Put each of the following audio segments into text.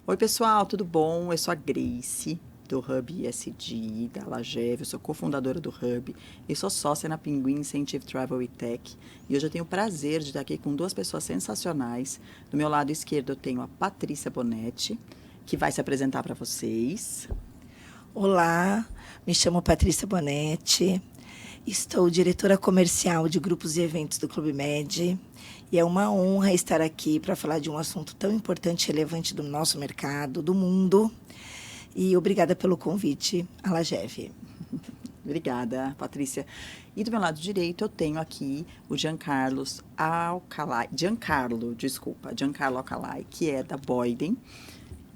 Oi, pessoal, tudo bom? Eu sou a Grace, do Hub ESG, da Lagev, eu sou cofundadora do Hub e sou sócia na Pinguim Incentive Travel e Tech. E hoje eu tenho o prazer de estar aqui com duas pessoas sensacionais. Do meu lado esquerdo eu tenho a Patrícia Bonetti, que vai se apresentar para vocês. Olá, me chamo Patrícia Bonetti, estou diretora comercial de grupos e eventos do Clube Med e é uma honra estar aqui para falar de um assunto tão importante e relevante do nosso mercado, do mundo. E obrigada pelo convite, a Lagev. Obrigada, Patrícia. E do meu lado direito eu tenho aqui o Giancarlo Alcalai, que é da Boyden.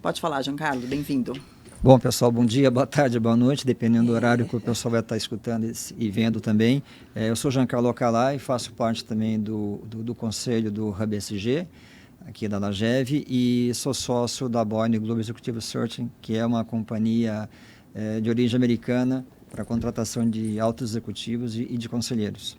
Pode falar, Giancarlo, bem-vindo. Bom, pessoal, bom dia, boa tarde, boa noite, dependendo do horário que o pessoal vai estar escutando e vendo também. Eu sou Giancarlo Alcalá e faço parte também do conselho do Hub SG, aqui da Lagev, e sou sócio da Boeing Global Executive Search, que é uma companhia de origem americana para contratação de altos executivos e de conselheiros.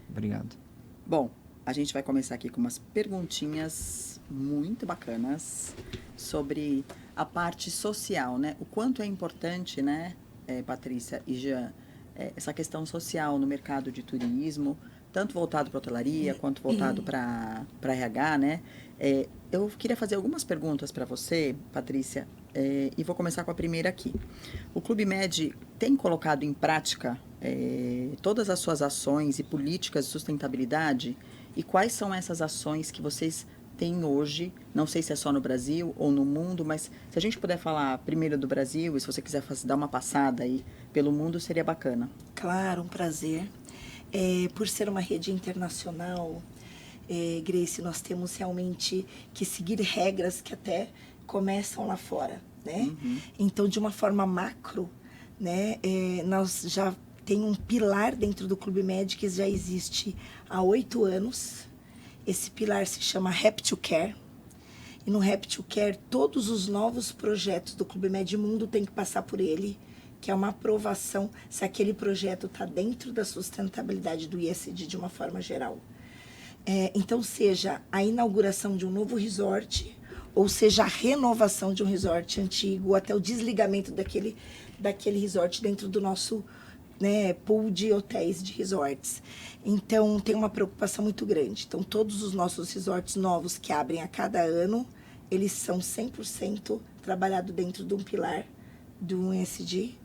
Obrigado. Bom, a gente vai começar aqui com umas perguntinhas muito bacanas sobre a parte social, né? O quanto é importante, né, Patrícia e Jean, essa questão social no mercado de turismo, tanto voltado para hotelaria quanto voltado para RH, né? Eu queria fazer algumas perguntas para você, Patrícia, e vou começar com a primeira aqui. O Clube Med tem colocado em prática todas as suas ações e políticas de sustentabilidade? E quais são essas ações que vocês têm hoje? Não sei se é só no Brasil ou no mundo, mas se a gente puder falar primeiro do Brasil e se você quiser dar uma passada aí pelo mundo, seria bacana. Claro, um prazer. Por ser uma rede internacional, Grace, nós temos realmente que seguir regras que até começam lá fora, né? Então, de uma forma macro, né, nós já tem um pilar dentro do Clube Med que já existe há 8 anos. Esse pilar se chama Happy to Care. E no Happy to Care, todos os novos projetos do Clube Med Mundo têm que passar por ele, que é uma aprovação se aquele projeto está dentro da sustentabilidade do ESG de uma forma geral. Então, seja a inauguração de um novo resort, ou seja a renovação de um resort antigo, até o desligamento daquele resort dentro do nosso, né, pool de hotéis, de resorts. Então, tem uma preocupação muito grande. Então, todos os nossos resorts novos que abrem a cada ano, eles são 100% trabalhados dentro de um pilar do ESG.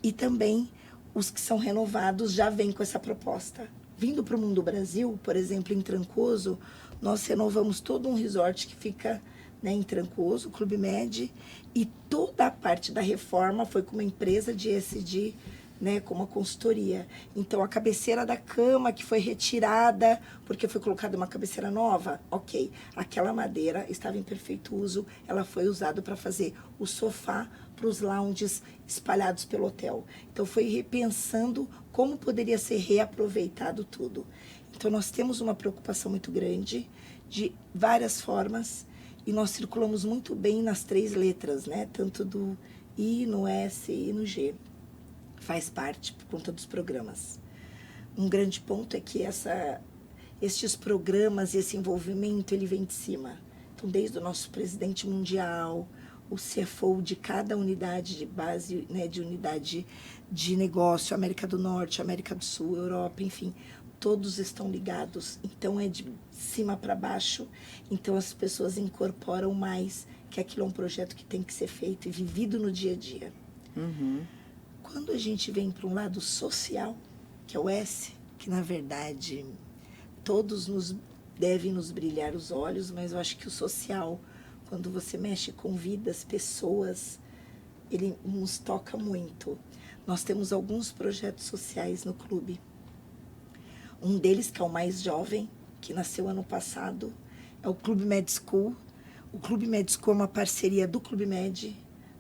E também os que são renovados já vêm com essa proposta. Vindo para o Mundo Brasil, por exemplo, em Trancoso, nós renovamos todo um resort que fica, né, em Trancoso, o Clube Med, e toda a parte da reforma foi com uma empresa de ESG, né, com uma consultoria. Então, a cabeceira da cama que foi retirada porque foi colocada uma cabeceira nova, ok. Aquela madeira estava em perfeito uso, ela foi usada para fazer o sofá para os lounges espalhados pelo hotel. Então, foi repensando como poderia ser reaproveitado tudo. Então, nós temos uma preocupação muito grande de várias formas e nós circulamos muito bem nas 3 letras, né, tanto do I, no S e no G. Faz parte por conta dos programas. Um grande ponto é que estes programas e esse envolvimento, ele vem de cima. Então, desde o nosso presidente mundial, o CFO de cada unidade de base, né, de unidade de negócio, América do Norte, América do Sul, Europa, enfim, todos estão ligados. Então, é de cima para baixo. Então, as pessoas incorporam mais que aquilo é um projeto que tem que ser feito e vivido no dia a dia. Quando a gente vem para um lado social, que é o S, que na verdade todos devem nos brilhar os olhos, mas eu acho que o social, quando você mexe com vidas, pessoas, ele nos toca muito. Nós temos alguns projetos sociais no clube. Um deles, que é o mais jovem, que nasceu ano passado, é o Clube Med School. O Clube Med School é uma parceria do Clube Med,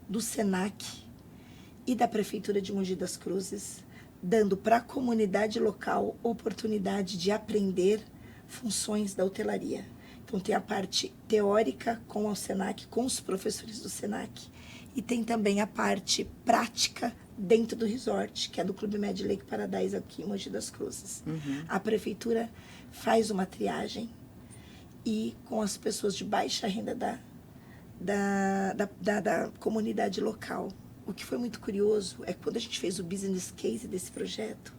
do SENAC, e da Prefeitura de Mogi das Cruzes, dando para a comunidade local oportunidade de aprender funções da hotelaria. Então, tem a parte teórica com o SENAC, com os professores do SENAC, e tem também a parte prática dentro do resort, que é do Clube Med Lake Paradise aqui em Mogi das Cruzes. A Prefeitura faz uma triagem e com as pessoas de baixa renda da comunidade local. O que foi muito curioso é que quando a gente fez o business case desse projeto,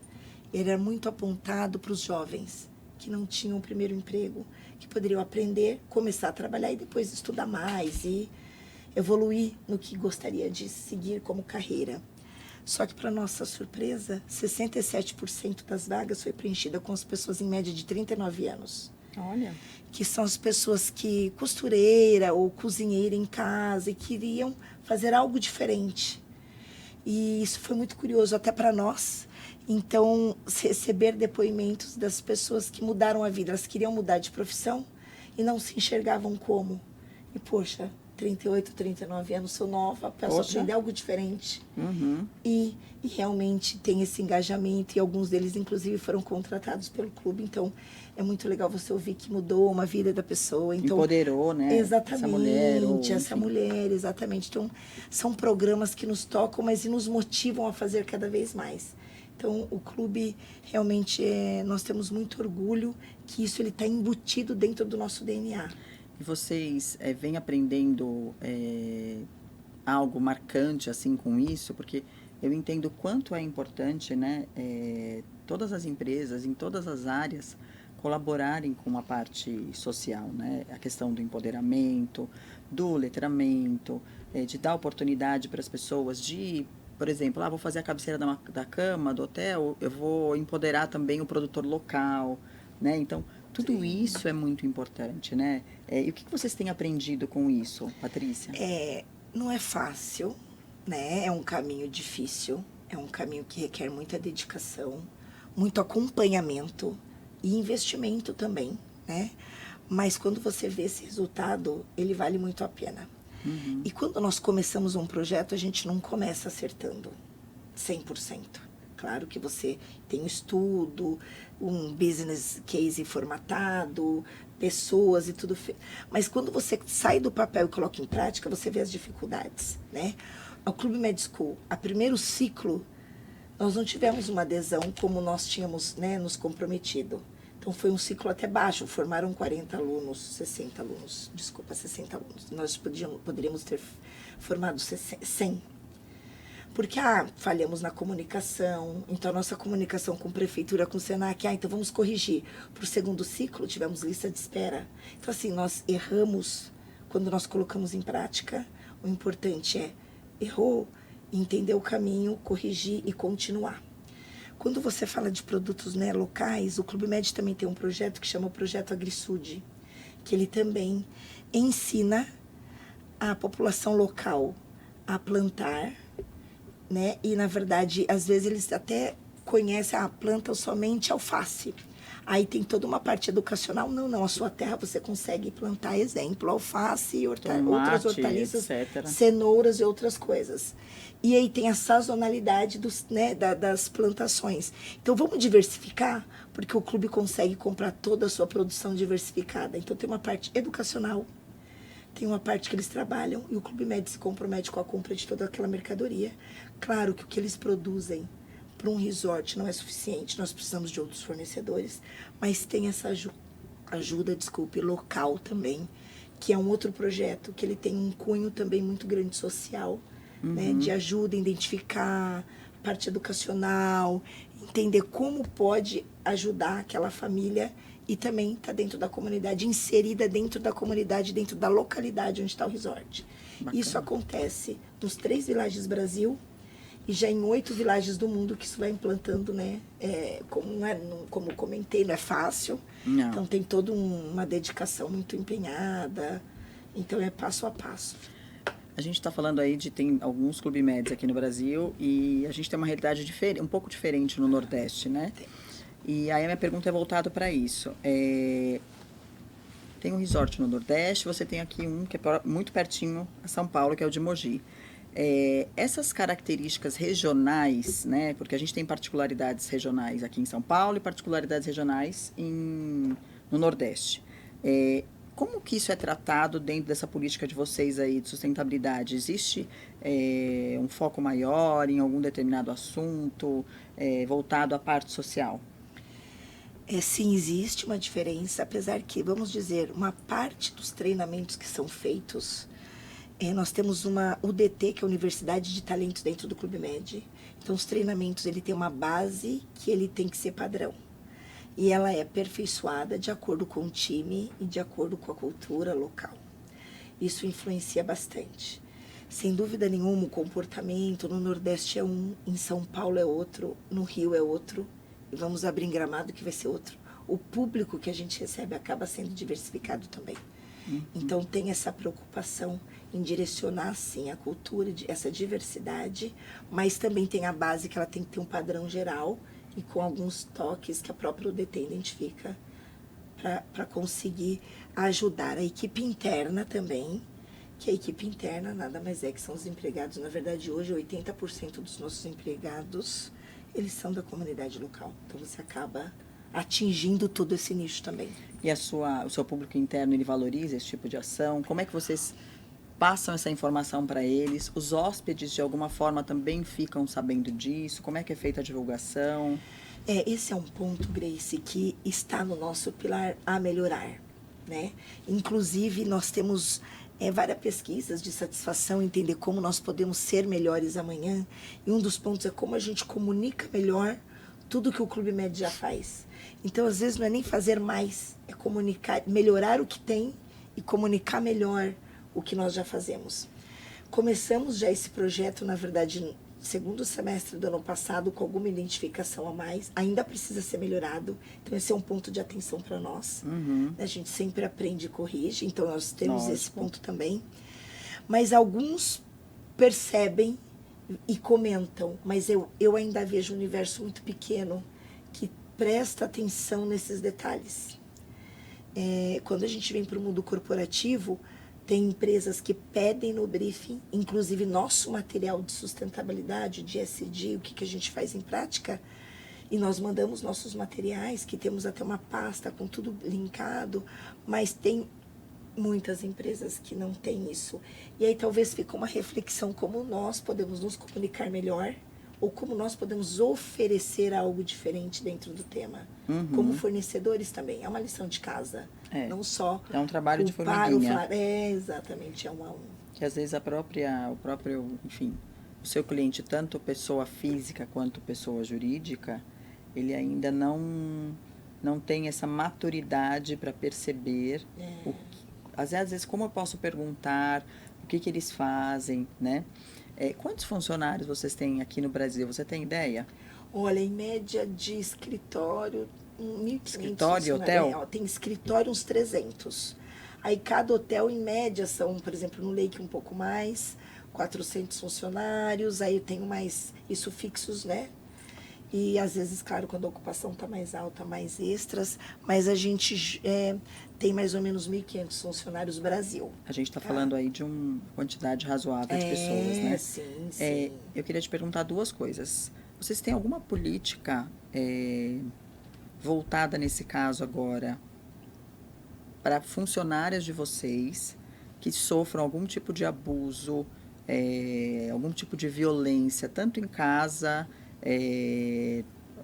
ele era muito apontado para os jovens que não tinham o primeiro emprego, que poderiam aprender, começar a trabalhar e depois estudar mais e evoluir no que gostaria de seguir como carreira. Só que, para nossa surpresa, 67% das vagas foi preenchida com as pessoas em média de 39 anos. Olha. Que são as pessoas que costureira ou cozinheira em casa e queriam fazer algo diferente. E isso foi muito curioso até para nós. Então, receber depoimentos das pessoas que mudaram a vida, elas queriam mudar de profissão e não se enxergavam como. E, poxa, 38, 39 anos, sou nova, posso aprender algo diferente. Uhum. E realmente tem esse engajamento, e alguns deles, inclusive, foram contratados pelo clube. Então, é muito legal você ouvir que mudou uma vida da pessoa. Então, empoderou, né? Exatamente, essa mulher, exatamente. Então, são programas que nos tocam, mas nos motivam a fazer cada vez mais. Então, o clube, realmente, nós temos muito orgulho que isso está embutido dentro do nosso DNA. E vocês vêm aprendendo algo marcante assim com isso? Porque eu entendo o quanto é importante, né, todas as empresas, em todas as áreas, colaborarem com a parte social, né? A questão do empoderamento, do letramento, de dar oportunidade para as pessoas de, por exemplo, vou fazer a cabeceira da cama, do hotel, eu vou empoderar também o produtor local, né? Então, tudo isso é muito importante, né? E o que vocês têm aprendido com isso, Patrícia? Não é fácil, né? É um caminho difícil, é um caminho que requer muita dedicação, muito acompanhamento e investimento também, né? Mas quando você vê esse resultado, ele vale muito a pena. Uhum. E quando nós começamos um projeto, a gente não começa acertando 100%. Claro que você tem um estudo, um business case formatado, pessoas e tudo. Mas quando você sai do papel e coloca em prática, você vê as dificuldades, né? O Clube Med School, a primeiro ciclo, nós não tivemos uma adesão como nós tínhamos, né, nos comprometido. Então, foi um ciclo até baixo, formaram 40 alunos, 60 alunos, 60 alunos. Nós poderíamos ter formado 100. Porque, falhamos na comunicação, então a nossa comunicação com a prefeitura, com o Senac, então vamos corrigir. Para o segundo ciclo, tivemos lista de espera. Então, assim, nós erramos quando nós colocamos em prática. O importante é, errou, entender o caminho, corrigir e continuar. Quando você fala de produtos, né, locais, o Clube Med também tem um projeto que chama o Projeto AgriSud, que ele também ensina a população local a plantar, né? E, na verdade, às vezes eles até conhecem, plantam somente alface. Aí tem toda uma parte educacional. Não, a sua terra você consegue plantar, exemplo, alface, tomate, outras hortaliças, etc. Cenouras e outras coisas. E aí tem a sazonalidade das plantações. Então, vamos diversificar, porque o clube consegue comprar toda a sua produção diversificada. Então, tem uma parte educacional, tem uma parte que eles trabalham e o Clube Med se compromete com a compra de toda aquela mercadoria. Claro que o que eles produzem para um resort não é suficiente, nós precisamos de outros fornecedores, mas tem essa ajuda local também, que é um outro projeto, que ele tem um cunho também muito grande social, né, de ajuda a identificar a parte educacional, entender como pode ajudar aquela família e também está dentro da comunidade, inserida dentro da comunidade, dentro da localidade onde está o resort. Bacana. Isso acontece nos 3 vilages do Brasil e já em 8 vilages do mundo, que isso vai implantando, né? Como comentei, não é fácil. Não. Então tem toda uma dedicação muito empenhada. Então é passo a passo. A gente está falando aí tem alguns Clube Meds aqui no Brasil e a gente tem uma realidade um pouco diferente no Nordeste, né? E aí a minha pergunta é voltada para isso. Tem um resort no Nordeste, você tem aqui um que é muito pertinho a São Paulo, que é o de Mogi. Essas características regionais, né? Porque a gente tem particularidades regionais aqui em São Paulo e particularidades regionais no Nordeste. Como que isso é tratado dentro dessa política de vocês aí de sustentabilidade? Existe um foco maior em algum determinado assunto voltado à parte social? Sim, existe uma diferença, apesar que, vamos dizer, uma parte dos treinamentos que são feitos Nós temos uma UDT, que é a Universidade de Talentos dentro do Clube Med. Então, os treinamentos, ele tem uma base que ele tem que ser padrão. E ela é aperfeiçoada de acordo com o time e de acordo com a cultura local. Isso influencia bastante. Sem dúvida nenhuma, o comportamento no Nordeste é um, em São Paulo é outro, no Rio é outro, e vamos abrir em Gramado que vai ser outro. O público que a gente recebe acaba sendo diversificado também. Então, tem essa preocupação em direcionar, sim, a cultura, essa diversidade, mas também tem a base que ela tem que ter um padrão geral e com alguns toques que a própria UDT identifica para conseguir ajudar a equipe interna também, que a equipe interna nada mais é que são os empregados. Na verdade, hoje, 80% dos nossos empregados, eles são da comunidade local. Então, você acaba atingindo todo esse nicho também. E o seu público interno, ele valoriza esse tipo de ação? Como é que vocês passam essa informação para eles? Os hóspedes, de alguma forma, também ficam sabendo disso? Como é que é feita a divulgação? Esse é um ponto, Grace, que está no nosso pilar a melhorar, né? Inclusive, nós temos várias pesquisas de satisfação, entender como nós podemos ser melhores amanhã. E um dos pontos é como a gente comunica melhor tudo que o Clube Med já faz. Então, às vezes, não é nem fazer mais, é comunicar, melhorar o que tem e comunicar melhor o que nós já fazemos. Começamos já esse projeto, na verdade, no segundo semestre do ano passado, com alguma identificação a mais. Ainda precisa ser melhorado, então esse é um ponto de atenção para nós. A gente sempre aprende e corrige, então nós temos esse ponto também. Mas alguns percebem e comentam, mas eu ainda vejo um universo muito pequeno que presta atenção nesses detalhes. Quando a gente vem para o mundo corporativo, tem empresas que pedem no briefing, inclusive nosso material de sustentabilidade, de ESG, o que a gente faz em prática, e nós mandamos nossos materiais, que temos até uma pasta com tudo linkado, mas tem muitas empresas que não têm isso. E aí talvez fique uma reflexão como nós podemos nos comunicar melhor, ou como nós podemos oferecer algo diferente dentro do tema. Como fornecedores também, é uma lição de casa. Não só é um trabalho de formiguinha. Exatamente, é um a um. Que às vezes enfim, o seu cliente, tanto pessoa física quanto pessoa jurídica, ele ainda não tem essa maturidade para perceber às vezes como eu posso perguntar, o que eles fazem, né? Quantos funcionários vocês têm aqui no Brasil? Você tem ideia? Olha, em média de escritório, 1.500. Escritório e hotel? Tem escritório uns 300. Aí cada hotel, em média, são, por exemplo, no Lake um pouco mais, 400 funcionários, aí eu tenho mais, isso fixos, né? E às vezes, claro, quando a ocupação está mais alta, mais extras, mas a gente tem mais ou menos 1.500 funcionários no Brasil. A gente está falando aí de uma quantidade razoável de pessoas, né? Sim. Eu queria te perguntar duas coisas. Vocês têm alguma política voltada nesse caso agora para funcionárias de vocês que sofram algum tipo de abuso, algum tipo de violência, tanto em casa,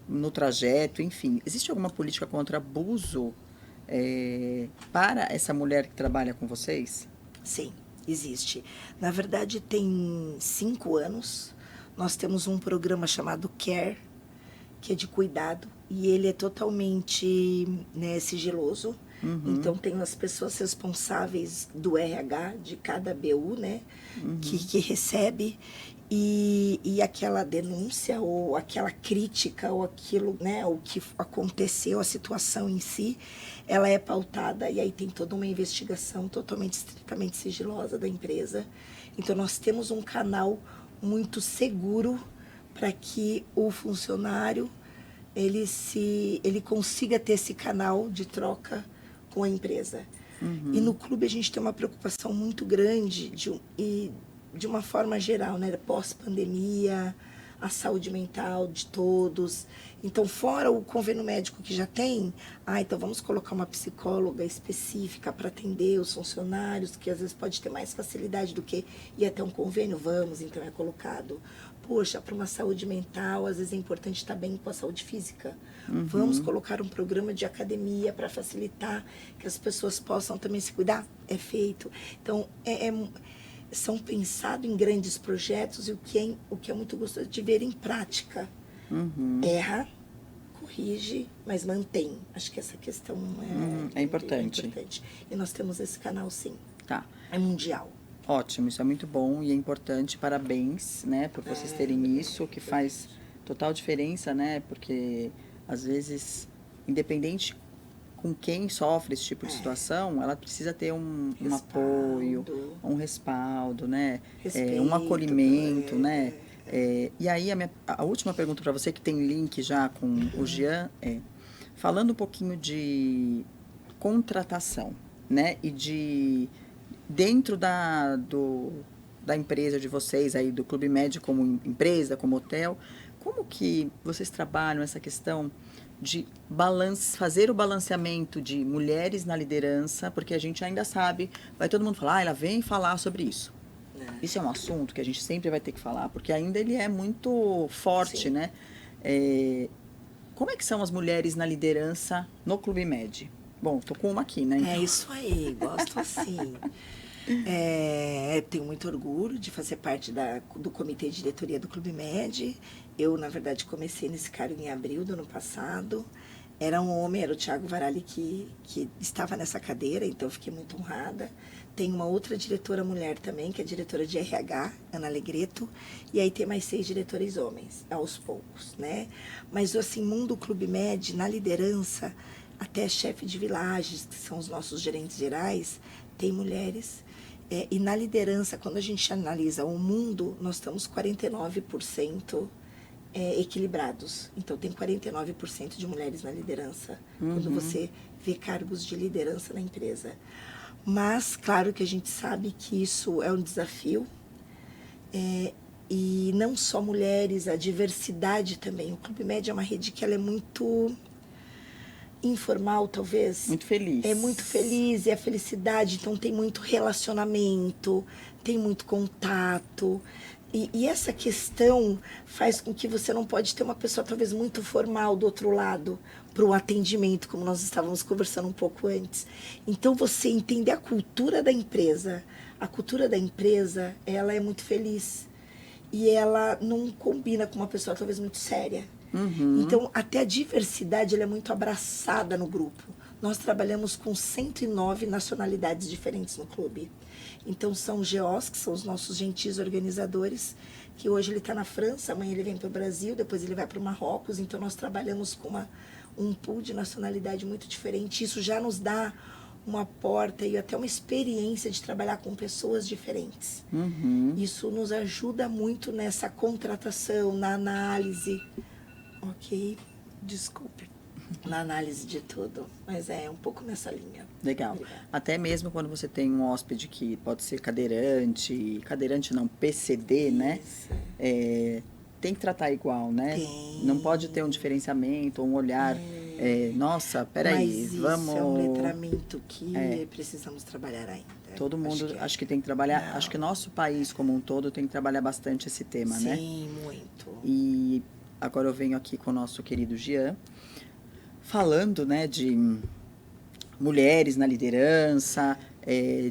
no trajeto, enfim. Existe alguma política contra abuso para essa mulher que trabalha com vocês? Sim, existe. Na verdade, tem 5 anos, nós temos um programa chamado CARE, que é de cuidado, e ele é totalmente sigiloso. Então, tem as pessoas responsáveis do RH de cada BU, né, que recebe, e aquela denúncia, ou aquela crítica, ou aquilo, né, o que aconteceu, a situação em si, ela é pautada, e aí tem toda uma investigação totalmente, estritamente sigilosa da empresa. Então, nós temos um canal muito seguro para que o funcionário ele consiga ter esse canal de troca com a empresa. E no clube a gente tem uma preocupação muito grande de uma forma geral, né? Pós-pandemia, a saúde mental de todos. Então, fora o convênio médico que já tem, então vamos colocar uma psicóloga específica para atender os funcionários, que às vezes pode ter mais facilidade do que ir até um convênio, então é colocado. Poxa, para uma saúde mental, às vezes é importante estar bem com a saúde física. Vamos colocar um programa de academia para facilitar que as pessoas possam também se cuidar. É feito. Então, são pensados em grandes projetos e o que é muito gostoso de ver em prática. Erra, corrige, mas mantém. Acho que essa questão é importante. E nós temos esse canal, sim. Tá. É mundial. Ótimo, isso é muito bom e é importante. Parabéns, né, por vocês terem isso, que faz total diferença, né? Porque às vezes, independente com quem sofre esse tipo de situação, ela precisa ter um apoio, um respaldo, né? Respeito, um acolhimento, né? E aí a última pergunta para você, que tem link já com o Jean, falando um pouquinho de contratação, né? E de dentro da empresa de vocês aí, do Clube Med como empresa, como hotel, como que vocês trabalham essa questão de fazer o balanceamento de mulheres na liderança, porque a gente ainda sabe, vai todo mundo falar, ela vem falar sobre isso. Isso é um assunto que a gente sempre vai ter que falar, porque ainda ele é muito forte, né? Como é que são as mulheres na liderança no Clube Med? Bom, tô com uma aqui, né? Então. É isso aí, gosto assim. Tenho muito orgulho de fazer parte do comitê de diretoria do Clube Med. Eu, na verdade, comecei nesse cargo em abril do ano passado. Era um homem, era o Thiago Varalli que estava nessa cadeira, então eu fiquei muito honrada. Tem uma outra diretora mulher também, que é a diretora de RH, Ana Alegreto, e aí tem mais 6 diretores homens, aos poucos, né? Mas, assim, mundo Clube Med, na liderança, até chefe de vilagens, que são os nossos gerentes gerais, tem mulheres. E na liderança, quando a gente analisa o mundo, nós estamos 49% equilibrados. Então, tem 49% de mulheres na liderança, quando você vê cargos de liderança na empresa. Mas, claro que a gente sabe que isso é um desafio. E não só mulheres, a diversidade também. O Clube Med é uma rede que ela é muito informal, talvez. Muito feliz. É muito feliz, é a felicidade, então tem muito relacionamento, tem muito contato. E essa questão faz com que você não pode ter uma pessoa talvez muito formal do outro lado para o atendimento, como nós estávamos conversando um pouco antes. Então, você entender a cultura da empresa. A cultura da empresa, ela é muito feliz. E ela não combina com uma pessoa talvez muito séria. Então, até a diversidade ela é muito abraçada no grupo. Nós trabalhamos com 109 nacionalidades diferentes no clube. Então, são GOs, que são os nossos gentis organizadores, que hoje ele está na França, amanhã ele vem para o Brasil, depois ele vai para o Marrocos. Então, nós trabalhamos com um pool de nacionalidade muito diferente. Isso já nos dá uma porta e até uma experiência de trabalhar com pessoas diferentes. Isso nos ajuda muito nessa contratação, na análise. Ok, desculpe. Na análise de tudo, mas é um pouco nessa linha. Legal. Obrigada. Até mesmo quando você tem um hóspede que pode ser cadeirante não, PCD, né? Tem que tratar igual, né? Tem. Não pode ter um diferenciamento, um olhar, nossa, peraí, mas vamos... isso é um letramento que precisamos trabalhar ainda. Todo mundo acho que tem que trabalhar, acho que nosso país como um todo tem que trabalhar bastante esse tema, né? Sim, muito. E agora eu venho aqui com o nosso querido Jean, falando, né, de mulheres na liderança,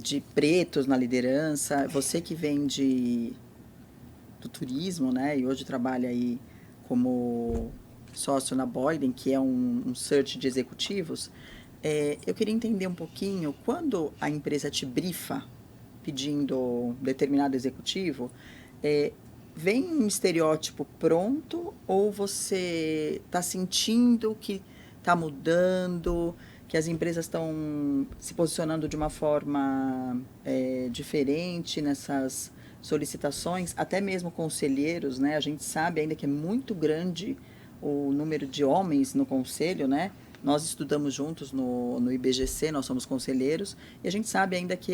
de pretos na liderança. Você que vem do turismo, né, e hoje trabalha aí como sócio na Boyden, que é um search de executivos. Eu queria entender um pouquinho, quando a empresa te brifa pedindo um determinado executivo, vem um estereótipo pronto ou você está sentindo que está mudando, que as empresas estão se posicionando de uma forma diferente nessas solicitações, até mesmo conselheiros, né? A gente sabe ainda que é muito grande o número de homens no conselho, né? Nós estudamos juntos no IBGC, nós somos conselheiros, e a gente sabe ainda que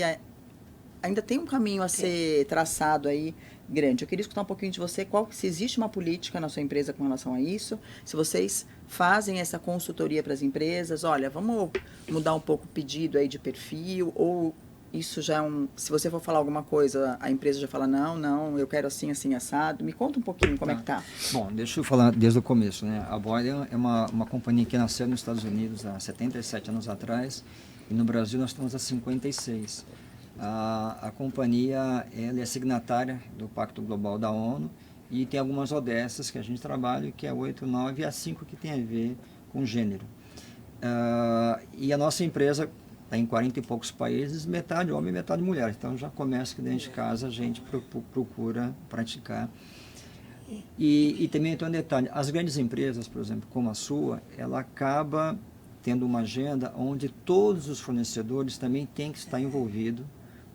ainda tem um caminho a ser traçado aí grande. Eu queria escutar um pouquinho de você, se existe uma política na sua empresa com relação a isso, se vocês fazem essa consultoria para as empresas, olha, vamos mudar um pouco o pedido aí de perfil, ou isso já se você for falar alguma coisa, a empresa já fala, não, eu quero assim, assim, assado. Me conta um pouquinho como é que tá. Bom, deixa eu falar desde o começo, né? A Boyden é uma companhia que nasceu nos Estados Unidos há 77 anos atrás, e no Brasil nós estamos há 56. A companhia ela é signatária do Pacto Global da ONU e tem algumas ODS que a gente trabalha, que é 8, 9 e a 5 que tem a ver com gênero. E a nossa empresa está em 40 e poucos países, metade homem e metade mulher. Então já começa que dentro de casa a gente procura praticar. E também tem um detalhe, as grandes empresas, por exemplo, como a sua, ela acaba tendo uma agenda onde todos os fornecedores também têm que estar envolvidos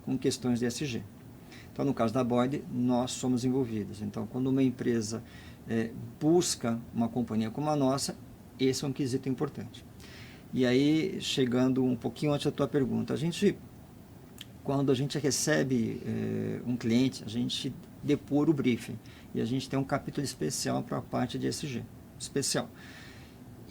com questões de ESG. Então, no caso da Boyd, nós somos envolvidos. Então, quando uma empresa busca uma companhia como a nossa, esse é um quesito importante. E aí, chegando um pouquinho antes da tua pergunta, quando a gente recebe um cliente, a gente depura o briefing e a gente tem um capítulo especial para a parte de ESG, especial.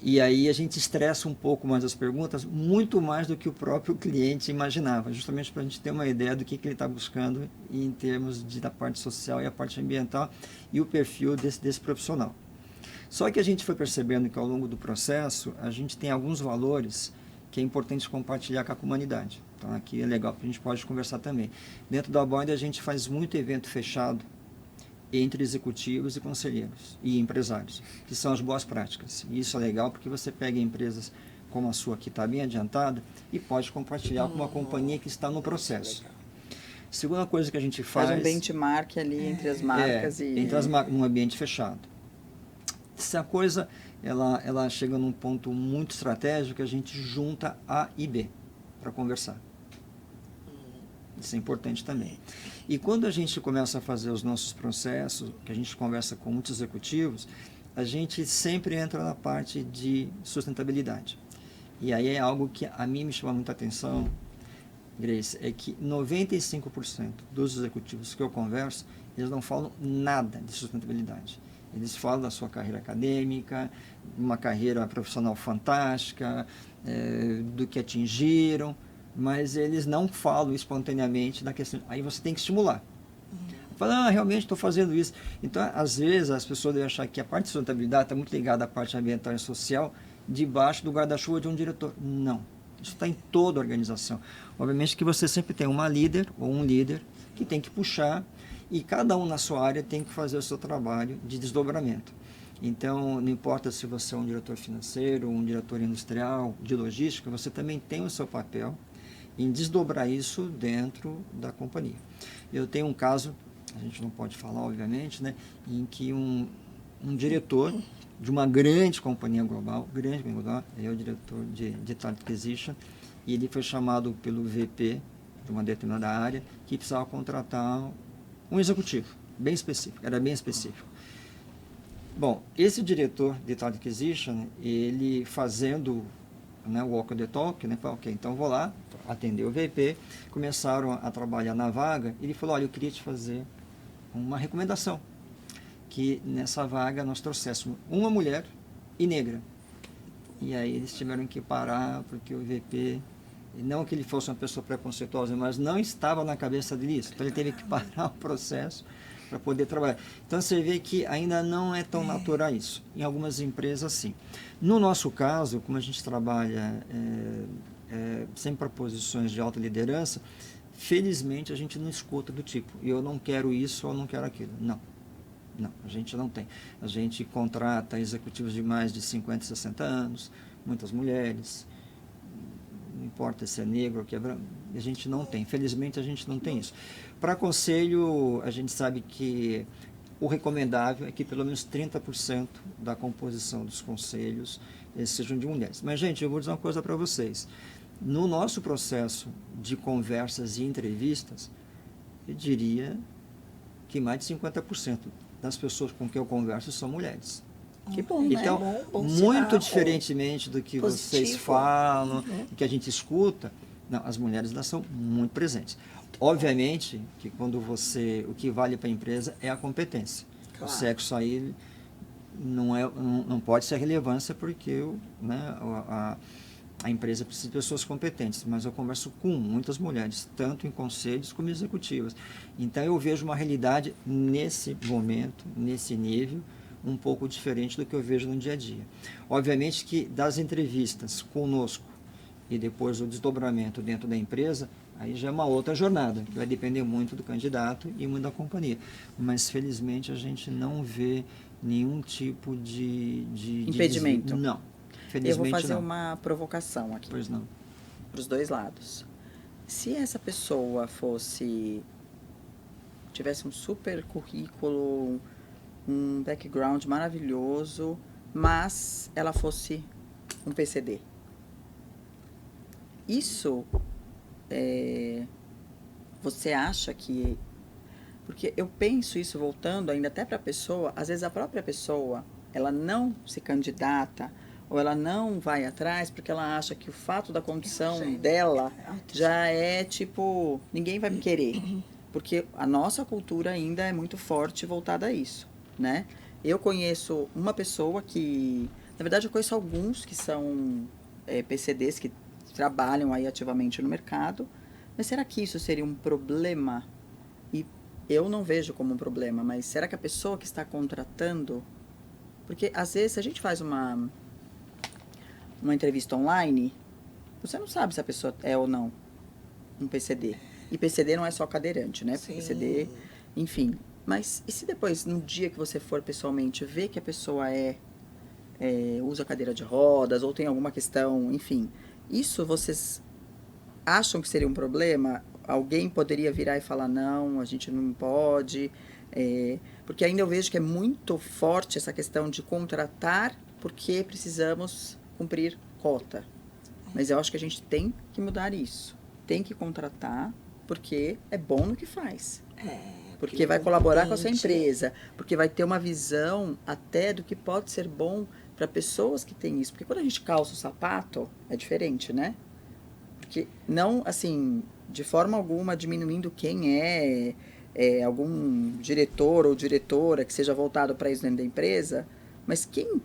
E aí a gente estressa um pouco mais as perguntas, muito mais do que o próprio cliente imaginava, justamente para a gente ter uma ideia do que ele está buscando em termos da parte social e a parte ambiental e o perfil desse profissional. Só que a gente foi percebendo que ao longo do processo, a gente tem alguns valores que é importante compartilhar com a comunidade. Então aqui é legal, porque a gente pode conversar também. Dentro da Boyd a gente faz muito evento fechado entre executivos e conselheiros e empresários, que são as boas práticas. E isso é legal porque você pega empresas como a sua, que está bem adiantada, e pode compartilhar com uma companhia que está no processo. Segunda coisa que a gente faz... Faz um benchmark ali entre as marcas e... Entre as marcas, num ambiente fechado. Se a coisa ela chega num ponto muito estratégico, a gente junta A e B para conversar. Isso é importante também. E quando a gente começa a fazer os nossos processos, que a gente conversa com muitos executivos, a gente sempre entra na parte de sustentabilidade. E aí é algo que a mim me chama muita atenção, Grace, é que 95% dos executivos que eu converso, eles não falam nada de sustentabilidade. Eles falam da sua carreira acadêmica, uma carreira profissional fantástica, do que atingiram, mas eles não falam espontaneamente da questão. Aí você tem que estimular. Fala, realmente estou fazendo isso. Então, às vezes, as pessoas devem achar que a parte de sustentabilidade está muito ligada à parte ambiental e social, debaixo do guarda-chuva de um diretor. Não. Isso está em toda a organização. Obviamente que você sempre tem uma líder ou um líder que tem que puxar, e cada um na sua área tem que fazer o seu trabalho de desdobramento. Então, não importa se você é um diretor financeiro, um diretor industrial, de logística, você também tem o seu papel em desdobrar isso dentro da companhia. Eu tenho um caso, a gente não pode falar, obviamente, né, em que um diretor de uma grande companhia global, é o diretor de Talent Acquisition, e ele foi chamado pelo VP de uma determinada área que precisava contratar um executivo, bem específico, era bem específico. Bom, esse diretor de Talent Acquisition, ele fazendo o walk the talk, falou, ok, então vou lá, atender o VP, começaram a trabalhar na vaga, e ele falou, olha, eu queria te fazer uma recomendação, que nessa vaga nós trouxéssemos uma mulher e negra. E aí eles tiveram que parar, porque o VP, não que ele fosse uma pessoa preconceituosa, mas não estava na cabeça dele isso. Então ele teve que parar o processo para poder trabalhar. Então você vê que ainda não é tão natural isso. Em algumas empresas, sim. No nosso caso, como a gente trabalha sempre para posições de alta liderança, felizmente a gente não escuta do tipo, eu não quero isso ou não quero aquilo. Não, a gente não tem. A gente contrata executivos de mais de 50, 60 anos, muitas mulheres, não importa se é negro ou que é branco, a gente não tem. Felizmente a gente não tem isso. Para conselho, a gente sabe que o recomendável é que pelo menos 30% da composição dos conselhos sejam de mulheres. Mas, gente, eu vou dizer uma coisa para vocês. No nosso processo de conversas e entrevistas, eu diria que mais de 50% das pessoas com quem eu converso são mulheres. Que bom, então, né? Bom muito sinal. diferentemente do que Positivo. vocês falam, do que a gente escuta, não, as mulheres elas são muito presentes. Obviamente que quando o que vale para a empresa é a competência. Claro. O sexo aí não pode ser relevância porque a empresa precisa de pessoas competentes, mas eu converso com muitas mulheres, tanto em conselhos como executivas. Então eu vejo uma realidade nesse momento, nesse nível, um pouco diferente do que eu vejo no dia a dia. Obviamente que das entrevistas conosco e depois o desdobramento dentro da empresa, Aí já é uma outra jornada, que vai depender muito do candidato e muito da companhia. Mas, felizmente, a gente não vê nenhum tipo de Impedimento. Não, felizmente Eu vou fazer não. uma provocação aqui. Pois não. Para os dois lados. Se essa pessoa tivesse um super currículo, um background maravilhoso, mas ela fosse um PCD. Isso, você acha que... Porque eu penso isso voltando ainda até para a pessoa, às vezes a própria pessoa, ela não se candidata ou ela não vai atrás porque ela acha que o fato da condição dela já é tipo, ninguém vai me querer. Porque a nossa cultura ainda é muito forte voltada a isso, né? Eu conheço uma pessoa que... Na verdade, eu conheço alguns que são PCDs, que trabalham aí ativamente no mercado. Mas será que isso seria um problema? E eu não vejo como um problema, mas será que a pessoa que está contratando... Porque, às vezes, se a gente faz uma entrevista online, você não sabe se a pessoa é ou não um PCD. E PCD não é só cadeirante, né? Sim. PCD, enfim. Mas e se depois, no dia que você for pessoalmente, ver que a pessoa usa cadeira de rodas ou tem alguma questão, enfim. Isso vocês acham que seria um problema? Alguém poderia virar e falar, não, a gente não pode... porque ainda eu vejo que é muito forte essa questão de contratar porque precisamos cumprir cota. Mas eu acho que a gente tem que mudar isso. Tem que contratar porque é bom no que faz. Porque vai colaborar com a sua empresa. Porque vai ter uma visão até do que pode ser bom para pessoas que têm isso. Porque quando a gente calça o sapato, é diferente, né? Porque não, assim, de forma alguma diminuindo quem algum diretor ou diretora que seja voltado para isso dentro da empresa, mas quem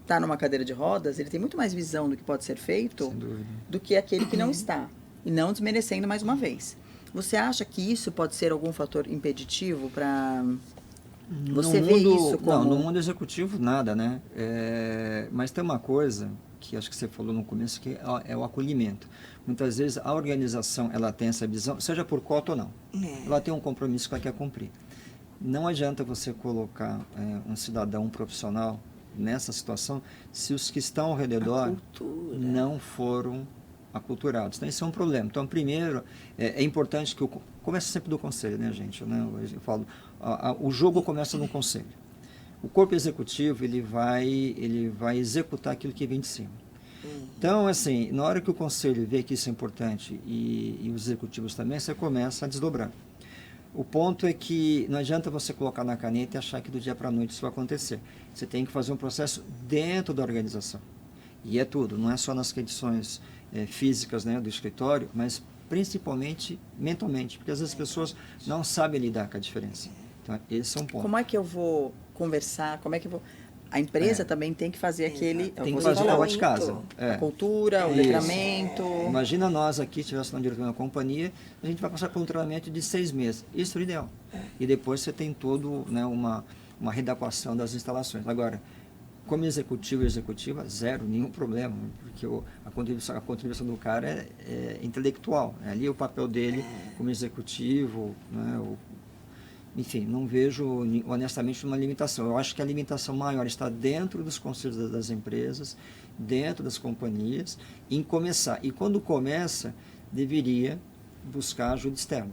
está numa cadeira de rodas, ele tem muito mais visão do que pode ser feito do que aquele que não está. E não desmerecendo mais uma vez. Você acha que isso pode ser algum fator impeditivo para... Você vê isso como... Não, no mundo executivo nada, né? Mas tem uma coisa que acho que você falou no começo, que é o acolhimento. Muitas vezes a organização ela tem essa visão, seja por cota ou não. Ela tem um compromisso que ela quer cumprir. Não adianta você colocar um cidadão, um profissional nessa situação se os que estão ao redor não foram aculturados. Então, isso é um problema. Então, primeiro, é importante que começa sempre do conselho, né, gente? Eu falo, o jogo começa no conselho. O corpo executivo, ele vai executar aquilo que vem de cima. Então, assim, na hora que o conselho vê que isso é importante e os executivos também, você começa a desdobrar. O ponto é que não adianta você colocar na caneta e achar que do dia para a noite isso vai acontecer. Você tem que fazer um processo dentro da organização. E é tudo, não é só nas condições físicas, né, do escritório, mas principalmente mentalmente, porque às vezes as pessoas não sabem lidar com a diferença. Então, esse é um ponto. Como é que eu vou conversar? Como é que eu vou... A empresa também tem que fazer aquele... Tem que fazer o trabalho de casa. A cultura, o letramento. Imagina nós aqui, estivéssemos na diretoria da companhia, a gente vai passar por um treinamento de 6 meses. Isso é o ideal. E depois você tem todo, né, uma readequação das instalações. Agora, como executivo e executiva, zero, nenhum problema, porque a contribuição do cara é intelectual. Ali o papel dele como executivo, né, enfim, não vejo, honestamente, uma limitação. Eu acho que a limitação maior está dentro dos conselhos das empresas, dentro das companhias, em começar. E quando começa, deveria buscar ajuda externa.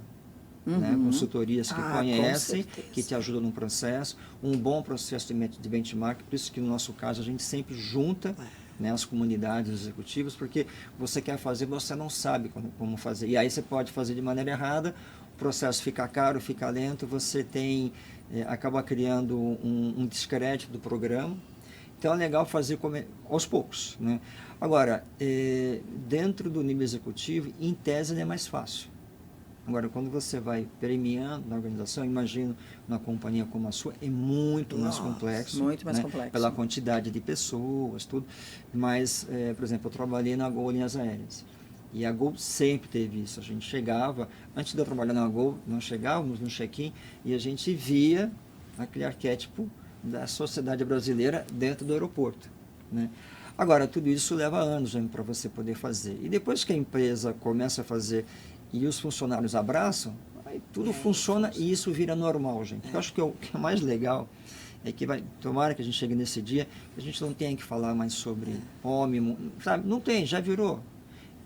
Né? Consultorias que conhecem, que te ajudam no processo, um bom processo de benchmark, por isso que no nosso caso a gente sempre junta né, as comunidades executivas, porque você quer fazer, você não sabe como fazer. E aí você pode fazer de maneira errada, o processo fica caro, fica lento, você acaba criando um descrédito do programa. Então é legal fazer aos poucos. Né? Agora, dentro do nível executivo, em tese ele é mais fácil. Agora, quando você vai premiando na organização, imagino uma companhia como a sua, é muito mais complexo. Muito mais complexo. Pela quantidade de pessoas, tudo. Mas, por exemplo, eu trabalhei na Gol Linhas Aéreas. E a Gol sempre teve isso. A gente chegava, antes de eu trabalhar na Gol, nós chegávamos no check-in e a gente via aquele arquétipo da sociedade brasileira dentro do aeroporto. Né? Agora, tudo isso leva anos para você poder fazer. E depois que a empresa começa a fazer e os funcionários abraçam, aí tudo funciona e isso vira normal, gente. Eu acho que o que é mais legal é que tomara que a gente chegue nesse dia, que a gente não tenha que falar mais sobre homem, sabe? Não tem, já virou.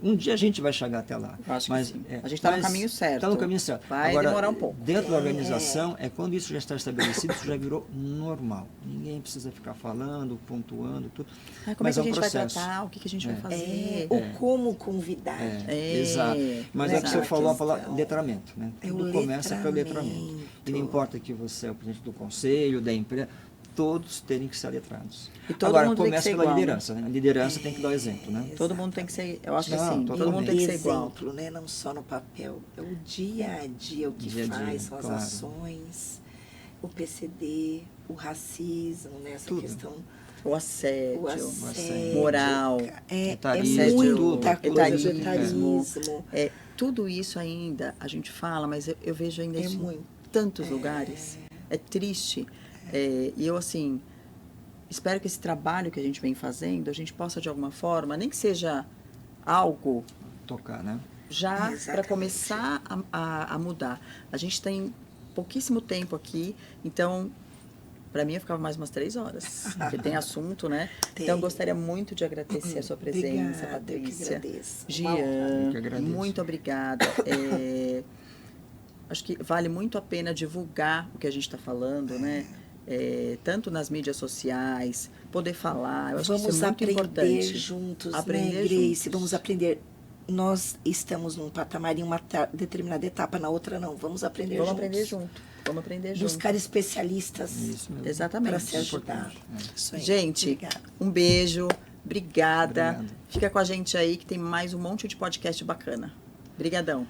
Um dia a gente vai chegar até lá. Eu acho que sim. A gente está no caminho certo. Está no caminho certo. Vai Agora, demorar um pouco. Dentro da organização, quando isso já está estabelecido, isso já virou normal. Ninguém precisa ficar falando, pontuando, tudo. Como é que a gente vai tratar? O que a gente vai fazer? Ou como convidar. Exato. Mas é que você falou a palavra letramento. Né? Tudo começa pelo letramento. E não importa que você é o presidente do conselho, da empresa, todos terem que ser letrados. E todo Agora, mundo tem que começa ser pela igual, liderança, né? A liderança tem que dar o exemplo, né? Todo mundo tem que ser, eu acho que Não, sim, todo mundo tem que ser igual. Exemplo, né? Não só no papel, é o dia a dia, o que faz, são as ações, o PCD, o racismo, né? Essa questão... O assédio, assédio, moral, muita coisa, etarismo. Tudo isso ainda, a gente fala, mas eu vejo ainda isso em tantos lugares. É triste. E eu, assim, espero que esse trabalho que a gente vem fazendo, a gente possa, de alguma forma, nem que seja algo... Tocar, né? Já para começar a mudar. A gente tem pouquíssimo tempo aqui, então... Para mim, eu ficava mais umas 3 horas, porque tem assunto, né? Então, eu gostaria muito de agradecer a sua presença, Patrícia. Eu que agradeço. Jean, muito obrigada. Acho que vale muito a pena divulgar o que a gente está falando, né? Tanto nas mídias sociais, poder falar. Eu acho que isso é muito importante. Juntos, aprender né, Grace? juntos. Vamos aprender. Nós estamos num patamar em uma determinada etapa, na outra não. Vamos aprender juntos. Vamos aprender juntos. Buscar especialistas. Isso mesmo. Exatamente. Para se ajudar. Gente, um beijo. Obrigada. Fica com a gente aí que tem mais um monte de podcast bacana. Obrigadão.